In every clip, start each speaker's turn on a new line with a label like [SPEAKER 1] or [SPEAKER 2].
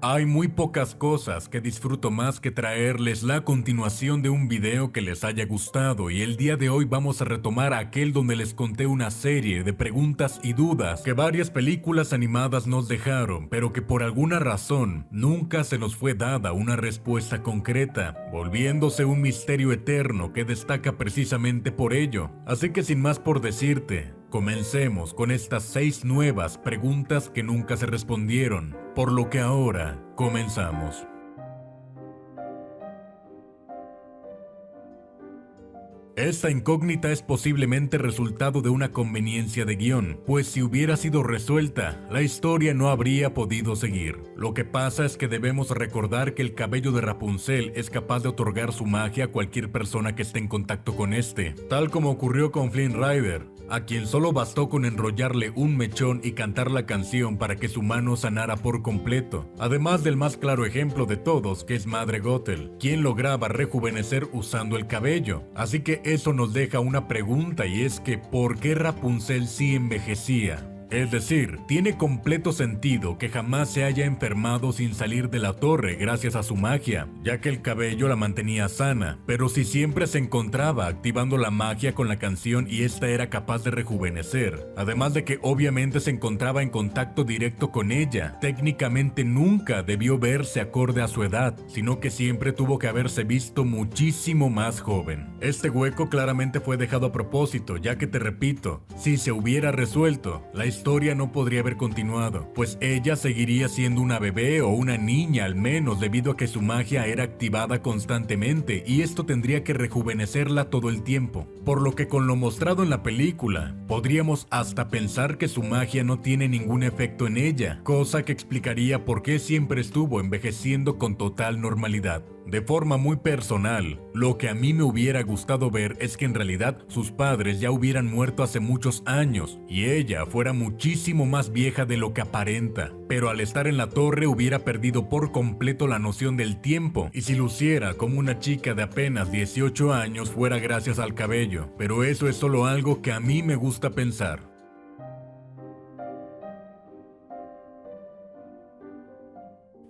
[SPEAKER 1] Hay muy pocas cosas que disfruto más que traerles la continuación de un video que les haya gustado, y el día de hoy vamos a retomar aquel donde les conté una serie de preguntas y dudas que varias películas animadas nos dejaron, pero que por alguna razón nunca se nos fue dada una respuesta concreta, volviéndose un misterio eterno que destaca precisamente por ello. Así que sin más por decirte, comencemos con estas 6 nuevas preguntas que nunca se respondieron, por lo que ahora comenzamos. Esta incógnita es posiblemente resultado de una conveniencia de guión, pues si hubiera sido resuelta, la historia no habría podido seguir. Lo que pasa es que debemos recordar que el cabello de Rapunzel es capaz de otorgar su magia a cualquier persona que esté en contacto con este, tal como ocurrió con Flynn Rider, a quien solo bastó con enrollarle un mechón y cantar la canción para que su mano sanara por completo. Además del más claro ejemplo de todos, que es Madre Gothel, quien lograba rejuvenecer usando el cabello. Así que eso nos deja una pregunta, y es que ¿por qué Rapunzel sí envejecía? Es decir, tiene completo sentido que jamás se haya enfermado sin salir de la torre gracias a su magia, ya que el cabello la mantenía sana, pero si siempre se encontraba activando la magia con la canción y esta era capaz de rejuvenecer, además de que obviamente se encontraba en contacto directo con ella, técnicamente nunca debió verse acorde a su edad, sino que siempre tuvo que haberse visto muchísimo más joven. Este hueco claramente fue dejado a propósito, ya que te repito, si se hubiera resuelto, la historia no podría haber continuado, pues ella seguiría siendo una bebé o una niña al menos, debido a que su magia era activada constantemente y esto tendría que rejuvenecerla todo el tiempo. Por lo que con lo mostrado en la película, podríamos hasta pensar que su magia no tiene ningún efecto en ella, cosa que explicaría por qué siempre estuvo envejeciendo con total normalidad. De forma muy personal, lo que a mí me hubiera gustado ver es que en realidad sus padres ya hubieran muerto hace muchos años y ella fuera muchísimo más vieja de lo que aparenta, pero al estar en la torre hubiera perdido por completo la noción del tiempo, y si luciera como una chica de apenas 18 años fuera gracias al cabello, pero eso es solo algo que a mí me gusta pensar.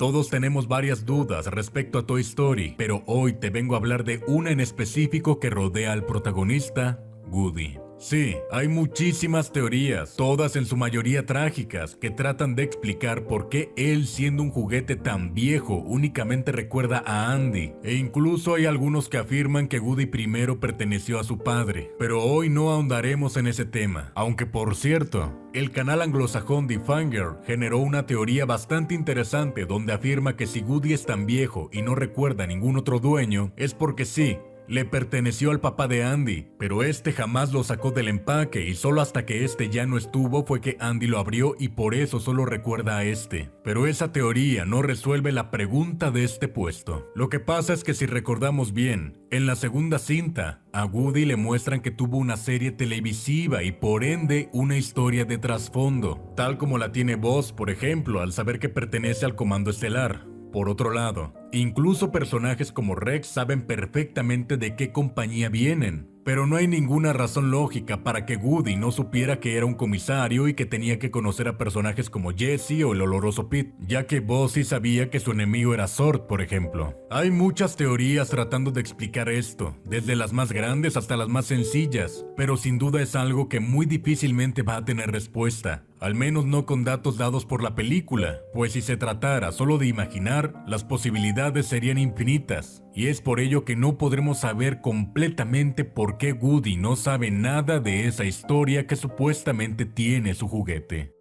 [SPEAKER 1] Todos tenemos varias dudas respecto a Toy Story, pero hoy te vengo a hablar de una en específico que rodea al protagonista, Woody. Sí, hay muchísimas teorías, todas en su mayoría trágicas, que tratan de explicar por qué él, siendo un juguete tan viejo, únicamente recuerda a Andy, e incluso hay algunos que afirman que Woody primero perteneció a su padre, pero hoy no ahondaremos en ese tema, aunque por cierto, el canal anglosajón Defanger generó una teoría bastante interesante donde afirma que si Woody es tan viejo y no recuerda a ningún otro dueño, es porque sí, le perteneció al papá de Andy, pero este jamás lo sacó del empaque y solo hasta que este ya no estuvo fue que Andy lo abrió y por eso solo recuerda a este. Pero esa teoría no resuelve la pregunta de este puesto. Lo que pasa es que si recordamos bien, en la segunda cinta, a Woody le muestran que tuvo una serie televisiva y por ende una historia de trasfondo, tal como la tiene Buzz, por ejemplo, al saber que pertenece al Comando Estelar. Por otro lado, incluso personajes como Rex saben perfectamente de qué compañía vienen, pero no hay ninguna razón lógica para que Woody no supiera que era un comisario y que tenía que conocer a personajes como Jessie o el oloroso Pete, ya que Buzz sí sabía que su enemigo era Zord, por ejemplo. Hay muchas teorías tratando de explicar esto, desde las más grandes hasta las más sencillas, pero sin duda es algo que muy difícilmente va a tener respuesta. Al menos no con datos dados por la película, pues si se tratara solo de imaginar, las posibilidades serían infinitas, y es por ello que no podremos saber completamente por qué Woody no sabe nada de esa historia que supuestamente tiene su juguete.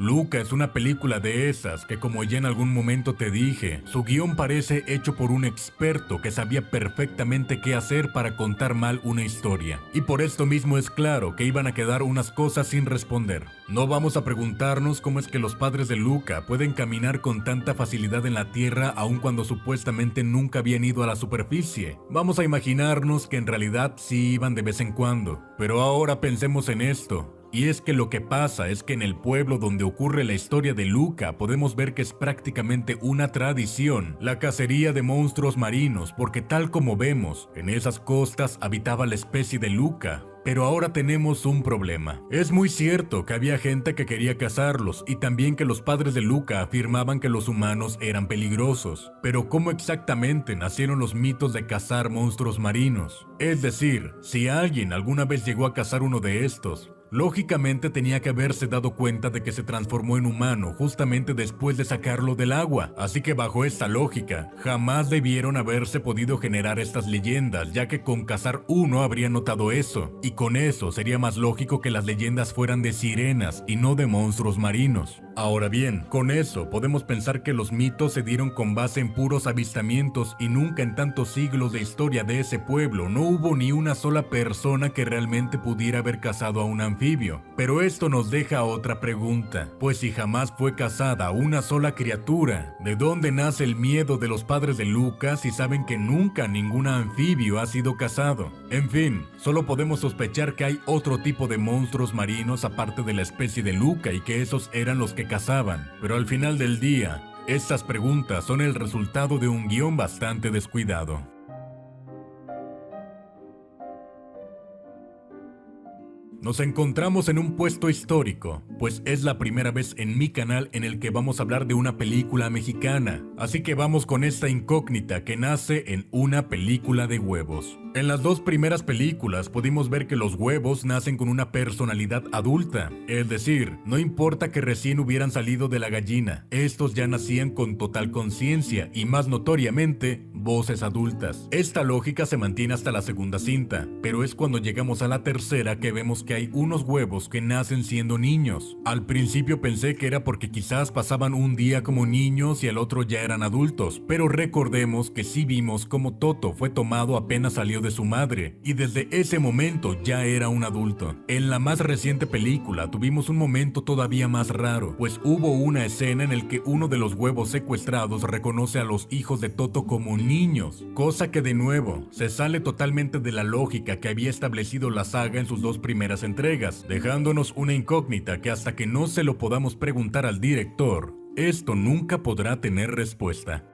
[SPEAKER 1] Luca es una película de esas que, como ya en algún momento te dije, su guión parece hecho por un experto que sabía perfectamente qué hacer para contar mal una historia. Y por esto mismo es claro que iban a quedar unas cosas sin responder. No vamos a preguntarnos cómo es que los padres de Luca pueden caminar con tanta facilidad en la tierra aun cuando supuestamente nunca habían ido a la superficie. Vamos a imaginarnos que en realidad sí iban de vez en cuando. Pero ahora pensemos en esto. Y es que lo que pasa es que en el pueblo donde ocurre la historia de Luca podemos ver que es prácticamente una tradición la cacería de monstruos marinos, porque tal como vemos, en esas costas habitaba la especie de Luca. Pero ahora tenemos un problema. Es muy cierto que había gente que quería cazarlos y también que los padres de Luca afirmaban que los humanos eran peligrosos. Pero ¿cómo exactamente nacieron los mitos de cazar monstruos marinos? Es decir, si alguien alguna vez llegó a cazar uno de estos, lógicamente tenía que haberse dado cuenta de que se transformó en humano justamente después de sacarlo del agua, así que bajo esta lógica, jamás debieron haberse podido generar estas leyendas, ya que con cazar uno habría notado eso, y con eso sería más lógico que las leyendas fueran de sirenas y no de monstruos marinos. Ahora bien, con eso podemos pensar que los mitos se dieron con base en puros avistamientos y nunca en tantos siglos de historia de ese pueblo no hubo ni una sola persona que realmente pudiera haber cazado a un anfibio. Pero esto nos deja otra pregunta, pues si jamás fue cazada una sola criatura, ¿de dónde nace el miedo de los padres de Luca si saben que nunca ningún anfibio ha sido cazado? En fin, solo podemos sospechar que hay otro tipo de monstruos marinos aparte de la especie de Luca y que esos eran los que cazaban, pero al final del día, estas preguntas son el resultado de un guión bastante descuidado. Nos encontramos en un puesto histórico, pues es la primera vez en mi canal en el que vamos a hablar de una película mexicana, así que vamos con esta incógnita que nace en una película de huevos. En las dos primeras películas pudimos ver que los huevos nacen con una personalidad adulta, es decir, no importa que recién hubieran salido de la gallina, estos ya nacían con total conciencia y más notoriamente, voces adultas. Esta lógica se mantiene hasta la segunda cinta, pero es cuando llegamos a la tercera que vemos que hay unos huevos que nacen siendo niños. Al principio pensé que era porque quizás pasaban un día como niños y al otro ya eran adultos, pero recordemos que sí vimos como Toto fue tomado apenas salió de su madre, y desde ese momento ya era un adulto. En la más reciente película tuvimos un momento todavía más raro, pues hubo una escena en el que uno de los huevos secuestrados reconoce a los hijos de Toto como niños, cosa que de nuevo se sale totalmente de la lógica que había establecido la saga en sus dos primeras entregas, dejándonos una incógnita que hasta que no se lo podamos preguntar al director, esto nunca podrá tener respuesta.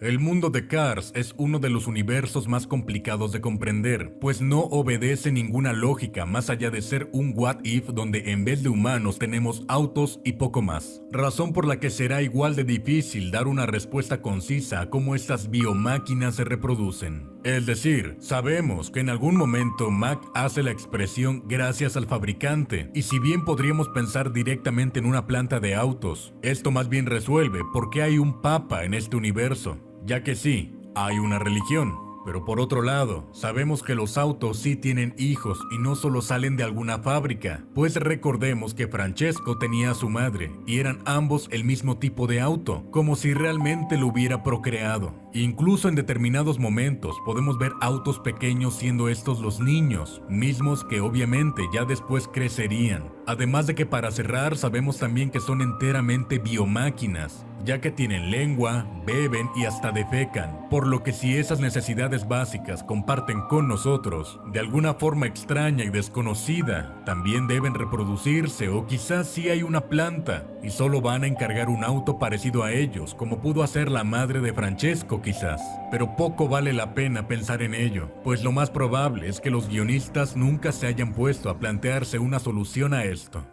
[SPEAKER 1] El mundo de Cars es uno de los universos más complicados de comprender, pues no obedece ninguna lógica más allá de ser un what if donde en vez de humanos tenemos autos y poco más. Razón por la que será igual de difícil dar una respuesta concisa a cómo estas biomáquinas se reproducen. Es decir, sabemos que en algún momento Mac hace la expresión gracias al fabricante, y si bien podríamos pensar directamente en una planta de autos, esto más bien resuelve por qué hay un papa en este universo. Ya que sí, hay una religión, pero por otro lado, sabemos que los autos sí tienen hijos y no solo salen de alguna fábrica, pues recordemos que Francesco tenía a su madre y eran ambos el mismo tipo de auto, como si realmente lo hubiera procreado. Incluso en determinados momentos podemos ver autos pequeños siendo estos los niños, mismos que obviamente ya después crecerían. Además de que para cerrar sabemos también que son enteramente biomáquinas, ya que tienen lengua, beben y hasta defecan, por lo que si esas necesidades básicas comparten con nosotros, de alguna forma extraña y desconocida, también deben reproducirse o quizás sí hay una planta y solo van a encargar un auto parecido a ellos, como pudo hacer la madre de Francesco quizás. Pero poco vale la pena pensar en ello, pues lo más probable es que los guionistas nunca se hayan puesto a plantearse una solución a esto.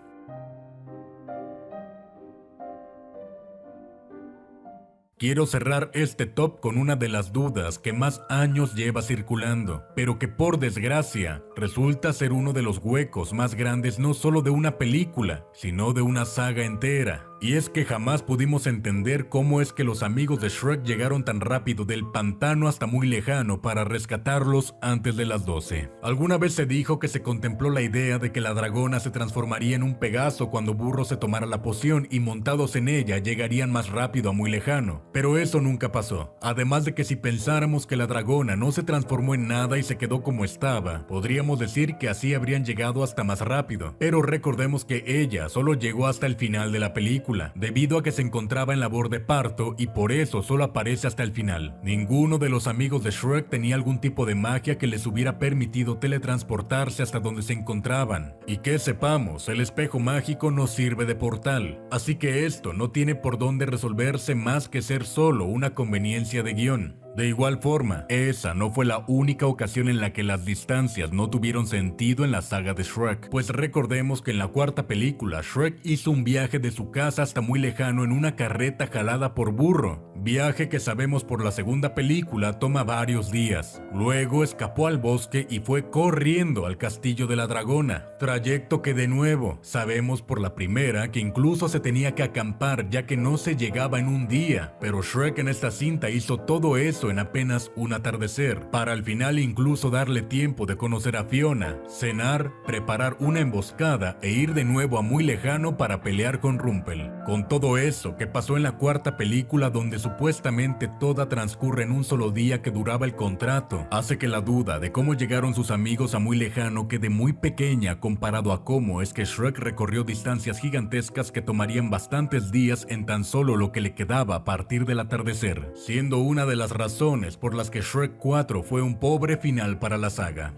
[SPEAKER 1] Quiero cerrar este top con una de las dudas que más años lleva circulando, pero que por desgracia resulta ser uno de los huecos más grandes no solo de una película, sino de una saga entera. Y es que jamás pudimos entender cómo es que los amigos de Shrek llegaron tan rápido del pantano hasta muy lejano para rescatarlos antes de las 12. Alguna vez se dijo que se contempló la idea de que la dragona se transformaría en un Pegaso cuando Burro se tomara la poción y montados en ella llegarían más rápido a muy lejano, pero eso nunca pasó. Además de que si pensáramos que la dragona no se transformó en nada y se quedó como estaba, podríamos decir que así habrían llegado hasta más rápido, pero recordemos que ella solo llegó hasta el final de la película. película, debido a que se encontraba en labor de parto y por eso solo aparece hasta el final. Ninguno de los amigos de Shrek tenía algún tipo de magia que les hubiera permitido teletransportarse hasta donde se encontraban. Y que sepamos, el espejo mágico no sirve de portal, así que esto no tiene por dónde resolverse más que ser solo una conveniencia de guión. De igual forma, esa no fue la única ocasión en la que las distancias no tuvieron sentido en la saga de Shrek, pues recordemos que en la cuarta película Shrek hizo un viaje de su casa hasta muy lejano en una carreta jalada por burro, viaje que sabemos por la segunda película toma varios días. Luego escapó al bosque y fue corriendo al castillo de la dragona, trayecto que de nuevo sabemos por la primera que incluso se tenía que acampar ya que no se llegaba en un día, pero Shrek en esta cinta hizo todo eso en apenas un atardecer, para al final incluso darle tiempo de conocer a Fiona, cenar, preparar una emboscada e ir de nuevo a muy lejano para pelear con Rumpel. Con todo eso que pasó en la cuarta película donde supuestamente toda transcurre en un solo día que duraba el contrato, hace que la duda de cómo llegaron sus amigos a muy lejano quede muy pequeña comparado a cómo es que Shrek recorrió distancias gigantescas que tomarían bastantes días en tan solo lo que le quedaba a partir del atardecer, siendo una de las razones por las que Shrek 4 fue un pobre final para la saga.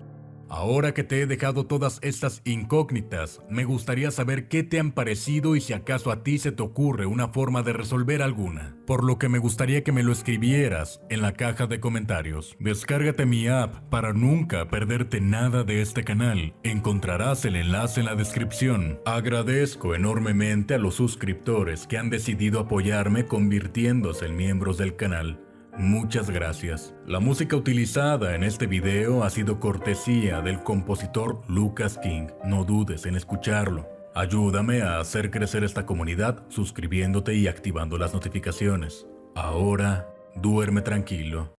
[SPEAKER 1] Ahora que te he dejado todas estas incógnitas, me gustaría saber qué te han parecido y si acaso a ti se te ocurre una forma de resolver alguna, por lo que me gustaría que me lo escribieras en la caja de comentarios. Descárgate mi app para nunca perderte nada de este canal, encontrarás el enlace en la descripción. Agradezco enormemente a los suscriptores que han decidido apoyarme convirtiéndose en miembros del canal. Muchas gracias. La música utilizada en este video ha sido cortesía del compositor Lucas King. No dudes en escucharlo. Ayúdame a hacer crecer esta comunidad suscribiéndote y activando las notificaciones. Ahora, duerme tranquilo.